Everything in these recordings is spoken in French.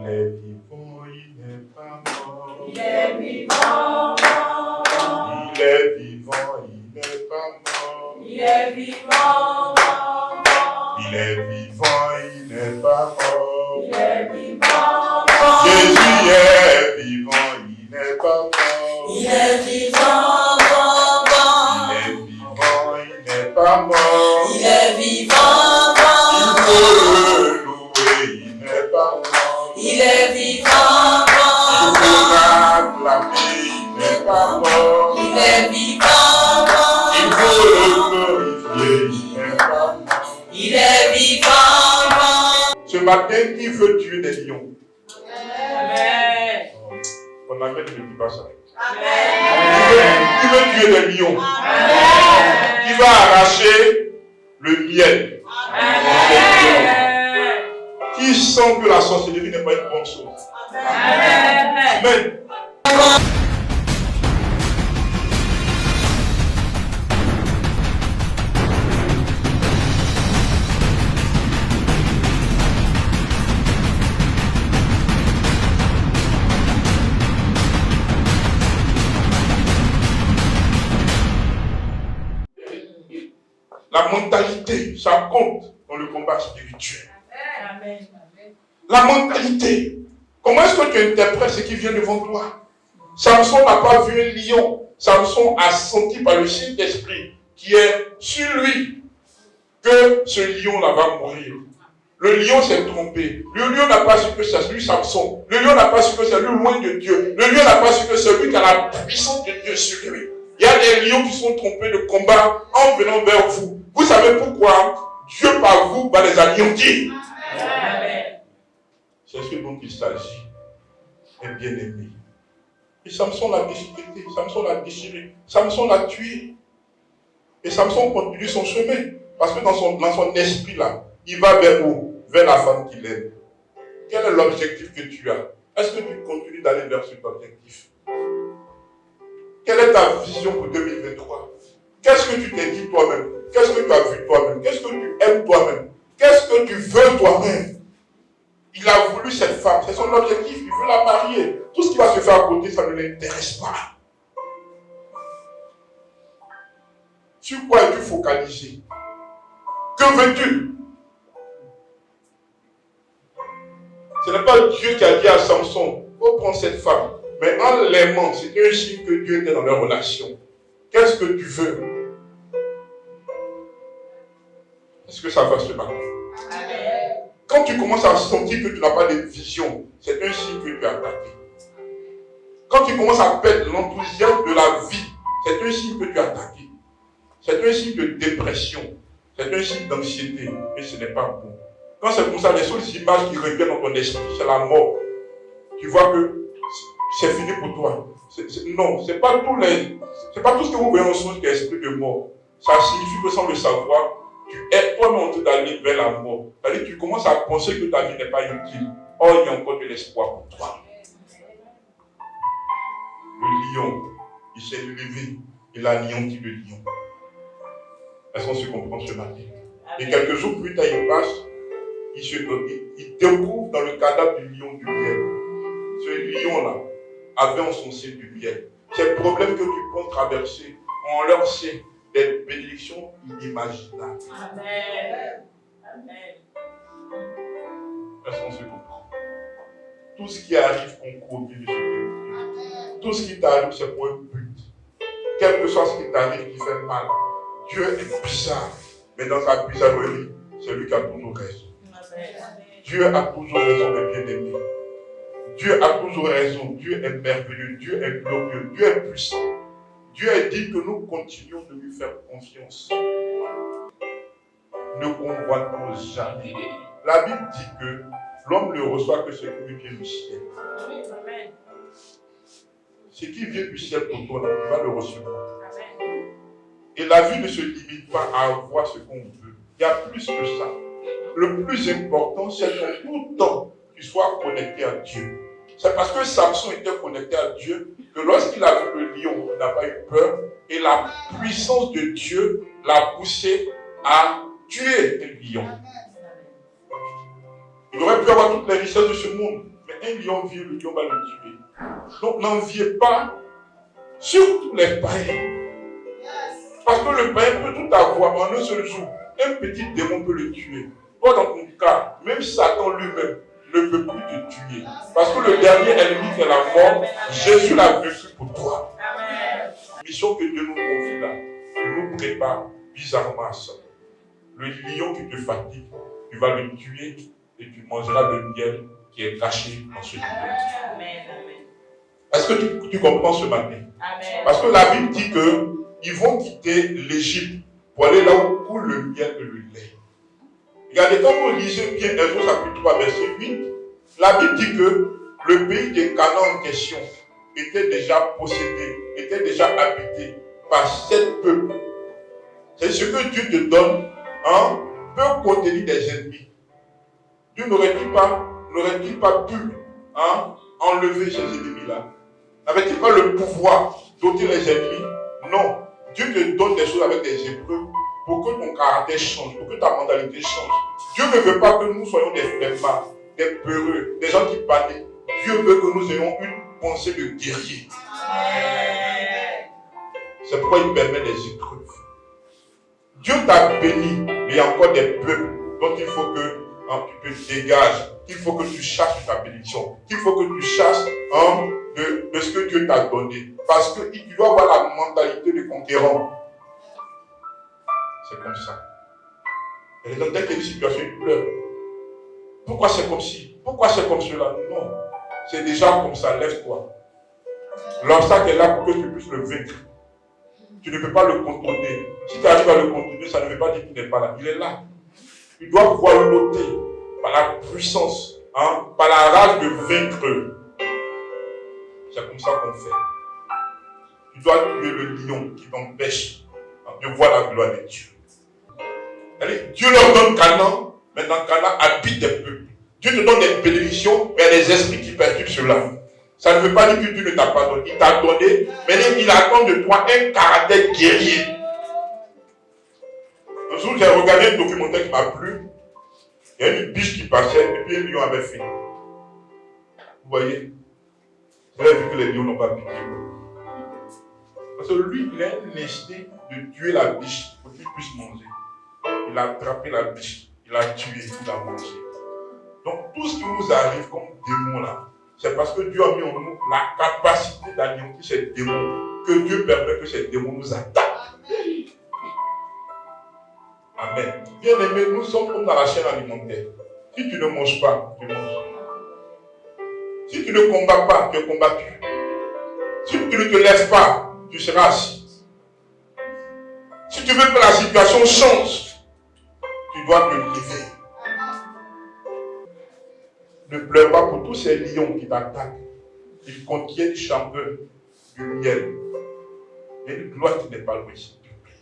Il est vivant, il n'est pas mort. Il est vivant. Il est vivant, il n'est pas mort. Il est vivant. Il est vivant, il n'est pas mort. Il est vivant. Jésus est vivant, il n'est pas mort. Il est vivant. Il est vivant, il n'est pas mort. Il est vivant. Il faut le louer, il n'est pas mort. Il est vivant. Il faut l'acclamer, il n'est pas mort. Il est vivant. Il faut le glorifier, il n'est pas mort. Il est vivant. Ce matin, qui veut tuer des lions? Amen. On amène, ne dit pas ça. Amen. Qui veut tuer des lions? Amen. Qui va arracher le miel? Amen. Qui sent que la sorcellerie n'est pas une bonne chose? Amen. Amen. La mentalité, ça compte dans le combat spirituel. Amen. La mentalité. Comment est-ce que tu interprètes ce qui vient devant toi? Samson n'a pas vu un lion. Samson a senti par le Saint-Esprit qui est sur lui que ce lion-là va mourir. Le lion s'est trompé. Le lion n'a pas su que c'est lui Samson. Le lion n'a pas su que c'est lui loin de Dieu. Le lion n'a pas su que c'est lui qui a la puissance de Dieu sur lui. Il y a des lions qui sont trompés de combat en venant vers vous. Vous savez pourquoi? Dieu par vous va les anéantir. Amen. C'est ce dont il s'agit. Un bien-aimé. Et Samson l'a déchiqueté. Samson l'a déchiré. Samson l'a tué. Et Samson continue son chemin. Parce que dans son esprit là, il va vers où? Vers la femme qu'il aime. Quel est l'objectif que tu as? Est-ce que tu continues d'aller vers cet objectif? Quelle est ta vision pour 2023? Qu'est-ce que tu t'es dit toi-même? Qu'est-ce que tu as vu toi-même? Qu'est-ce que tu aimes toi-même? Qu'est-ce que tu veux toi-même? Il a voulu cette femme, c'est son objectif, il veut la marier. Tout ce qui va se faire à côté, ça ne l'intéresse pas. Sur quoi es-tu focalisé? Que veux-tu? Ce n'est pas Dieu qui a dit à Samson, faut prendre cette femme. Mais en l'aimant, c'était un signe que Dieu était dans leur relation. Qu'est-ce que tu veux? Est-ce que ça va se battre? Amen. Quand tu commences à sentir que tu n'as pas de vision, c'est un signe que tu es attaqué. Quand tu commences à perdre l'enthousiasme de la vie, c'est un signe que tu es attaqué. C'est un signe de dépression. C'est un signe d'anxiété. Et ce n'est pas bon. Quand c'est comme ça, les seules images qui reviennent dans ton esprit, c'est la mort. Tu vois que c'est fini pour toi. Non, c'est pas tout ce que vous voyez en songe qui est esprit de mort. Ça signifie que sans le savoir, tu es toi-même en train d'aller vers la mort. C'est-à-dire que tu commences à penser que ta vie n'est pas utile. Or, il y a encore de l'espoir pour toi. Le lion, il s'est levé. Il a anéanti le lion. Est-ce qu'on se comprend ce matin? Et quelques jours plus tard, il passe, il découvre dans le cadavre du lion du miel. Ce lion-là avait en son sein du miel. Ces problèmes que tu peux traverser ont leur sein des bénédictions inimaginables. Amen. Amen. Est-ce qu'on se comprend? Tout ce qui arrive concourt au bien de ce Dieu. Tout ce qui t'arrive, c'est pour un but. Quel que soit ce qui t'arrive qui fait mal, Dieu est bizarre. Mais dans sa bizarrerie, c'est lui qui a toujours raison. Dieu a toujours raison, mes bien-aimés. Dieu a toujours raison. Dieu est merveilleux. Dieu est glorieux. Dieu est puissant. Dieu a dit que nous continuons de lui faire confiance. Ne convoitons jamais. La Bible dit que l'homme ne reçoit que ce qui lui vient du ciel. Ce qui vient du ciel pour toi, tu vas le recevoir. Et la vie ne se limite pas à avoir ce qu'on veut. Il y a plus que ça. Le plus important, c'est que tout le temps, tu sois connecté à Dieu. C'est parce que Samson était connecté à Dieu que lorsqu'il a vu le lion, il n'a pas eu peur. Et la puissance de Dieu l'a poussé à tuer le lion. Il aurait pu avoir toutes les richesses de ce monde. Mais un lion vient, le lion va le tuer. Donc n'enviez pas, surtout les païens. Parce que le païen peut tout avoir en un seul jour. Un petit démon peut le tuer. Toi, dans ton cas, même Satan lui-même ne peut plus te tuer. Parce que le dernier ennemi qui est la mort, Jésus l'a vécu pour toi. La mission que Dieu nous confie là, nous prépare bizarrement à ça. Le lion qui te fatigue, tu vas le tuer et tu mangeras le miel qui est caché dans ce lion. Est-ce que tu comprends ce matin? Parce que la Bible dit qu'ils vont quitter l'Égypte pour aller là où coule le miel et le lait. Regardez, quand vous lisez bien Exode chapitre 3, verset 8, la Bible dit que le pays de Canaan en question était déjà possédé, était déjà habité par 7 peuples. C'est ce que Dieu te donne, peut contenir des ennemis. Dieu n'aurait-il pas pu enlever ces ennemis-là? N'avait-il pas le pouvoir d'ôter les ennemis? Non. Dieu te donne des choses avec des épreuves pour que ton caractère change, pour que ta mentalité change. Dieu ne veut pas que nous soyons des flemmards, des peureux, des gens qui paniquent. Dieu veut que nous ayons une pensée de guerrier. C'est pourquoi il permet des épreuves. Dieu t'a béni, mais il y a encore des peuples dont il faut que tu te dégages, qu'il faut que tu chasses ta bénédiction, qu'il faut que tu chasses de ce que Dieu t'a donné. Parce que tu dois avoir la mentalité de conquérant. C'est comme ça. Et dans telle situation, il pleure. Pourquoi c'est comme ci? Pourquoi c'est comme cela? Non. C'est déjà comme ça, lève-toi. L'obstacle est là pour que tu puisses le vaincre. Tu ne peux pas le contourner. Si tu arrives à le contourner, ça ne veut pas dire qu'il n'est pas là. Il est là. Tu dois pouvoir l'ôter par la puissance, par la rage de vaincre. C'est comme ça qu'on fait. Tu dois tuer le lion qui t'empêche de voir la gloire de Dieu. Allez, Dieu leur donne Canaan, mais dans Canaan habite des peuples. Dieu te donne des bénédictions, mais il y a des esprits qui perturbent cela. Ça ne veut pas dire que Dieu ne t'a pas donné. Il t'a donné, mais il attend de toi un caractère guerrier. Un jour, j'ai regardé un documentaire qui m'a plu. Il y a une biche qui passait et puis un lion avait fait. Vous voyez? Vous avez vu que les lions n'ont pas piqué. Parce que lui, il a un instinct de tuer la biche pour qu'il puisse manger. Il a attrapé la biche, il a tué, il a mangé. Donc tout ce qui nous arrive comme démon là, c'est parce que Dieu a mis en nous la capacité d'anéantir ces démons, que Dieu permet que ces démons nous attaquent. Amen. Bien aimé, nous sommes comme dans la chaîne alimentaire. Si tu ne manges pas, tu manges. Si tu ne combats pas, tu es combattu. Si tu ne te lèves pas, tu seras assis. Si tu veux que la situation change, tu dois te lever. Ne pleure pas pour tous ces lions qui t'attaquent. Ils contiennent chacun du miel. Il y a une gloire qui n'est pas loin, s'il te plaît.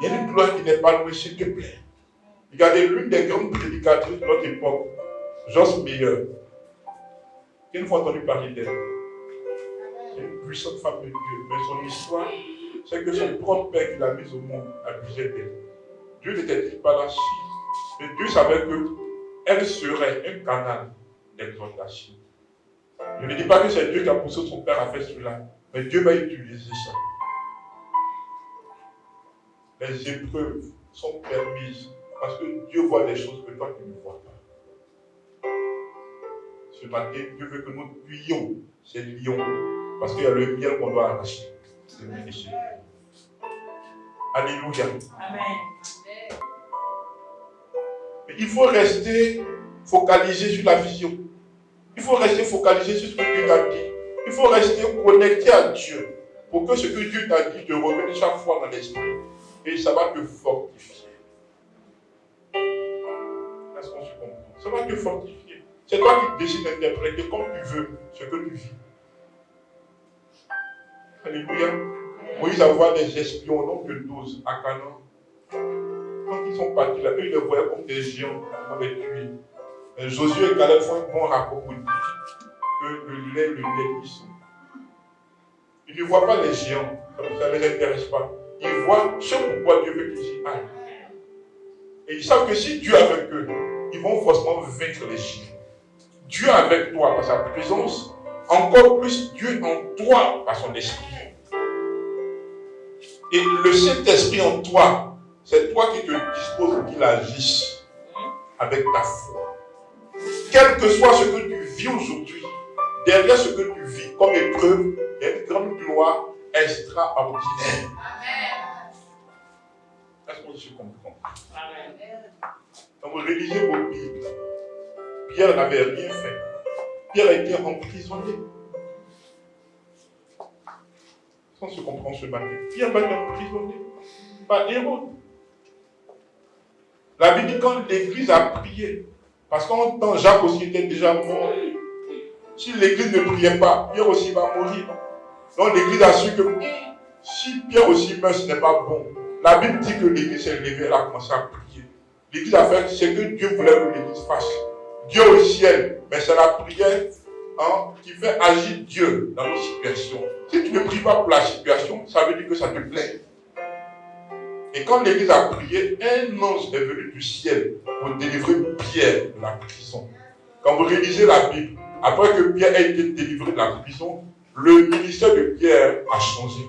Il y a une gloire qui n'est pas loin, s'il te plaît. Regardez, l'une des grandes prédicatrices de notre époque, Joyce Meyer. Une fois entendu parler d'elle. C'est une puissante femme de Dieu. Mais son histoire, c'est que son propre père qui l'a mise au monde abusait d'elle. Dieu n'était-il pas là? Si. Mais Dieu savait qu'elle serait un canal d'exhortation. Je ne dis pas que c'est Dieu qui a poussé son père à faire cela, mais Dieu va utiliser ça. Les épreuves sont permises parce que Dieu voit des choses que toi tu ne vois pas. Ce matin, Dieu veut que nous tuions ces lions parce qu'il y a le miel qu'on doit arracher. Alléluia. Amen. Mais il faut rester focalisé sur la vision. Il faut rester focalisé sur ce que Dieu t'a dit. Il faut rester connecté à Dieu pour que ce que Dieu t'a dit te revienne chaque fois dans l'esprit. Et ça va te fortifier. Est-ce qu'on se comprend? Ça va te fortifier. C'est toi qui décides d'interpréter comme tu veux ce que tu vis. Alléluia. Moïse a vu des espions au nom de 12 à Canaan. Quand ils sont partis là, eux ils les voyaient comme des géants qui avaient tué. Mais Josué et Caleb font un bon rapport pour dire que le lait, ils sont. Ils ne voient pas les géants, ça ne les intéresse pas. Ils voient ce pourquoi Dieu veut qu'ils y aillent. Et ils savent que si Dieu est avec eux, ils vont forcément vaincre les géants. Dieu Dieu avec toi par sa présence, encore plus Dieu en toi par son esprit. Et le Saint-Esprit en toi, c'est toi qui te disposes pour qu'il agisse avec ta foi. Quel que soit ce que tu vis aujourd'hui, derrière ce que tu vis comme épreuve, il y a une grande gloire extraordinaire. Est-ce qu'on se comprend? Quand vous réalisez vos Bibles, Pierre n'avait rien fait. Pierre a été emprisonné. Est-ce qu'on se comprend ce matin? Pierre va être emprisonné par Hérode. La Bible dit quand l'Église a prié, parce qu'en temps Jacques aussi était déjà mort. Si l'Église ne priait pas, Pierre aussi va mourir. Donc l'Église a su que si Pierre aussi meurt, ce n'est pas bon. La Bible dit que l'Église s'est levée, elle a commencé à prier. L'Église a fait ce que Dieu voulait que l'Église fasse. Dieu au ciel, mais c'est la prière qui fait agir Dieu dans nos situations. Si tu ne pries pas pour la situation, ça veut dire que ça te plaît. Et quand l'Église a prié, un ange est venu du ciel pour délivrer Pierre de la prison. Quand vous réalisez la Bible, après que Pierre a été délivré de la prison, le ministère de Pierre a changé.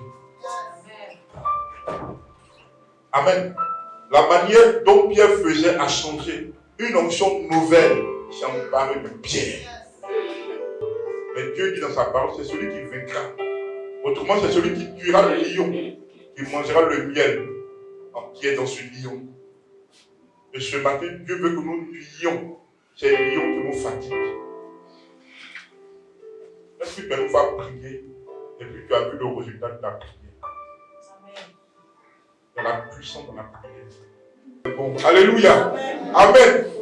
Amen. La manière dont Pierre faisait a changé. Une onction nouvelle s'est emparée de Pierre. Mais Dieu dit dans sa parole, c'est celui qui vaincra. Autrement, c'est celui qui tuera le lion, qui mangera le miel qui est dans ce lion. Et ce matin, Dieu veut que nous tuions ces lions qui nous fatiguent. Est-ce que tu vas nous faire prier et puis tu as vu le résultat de ta prière? De la puissance de la prière. Bon, alléluia. Amen.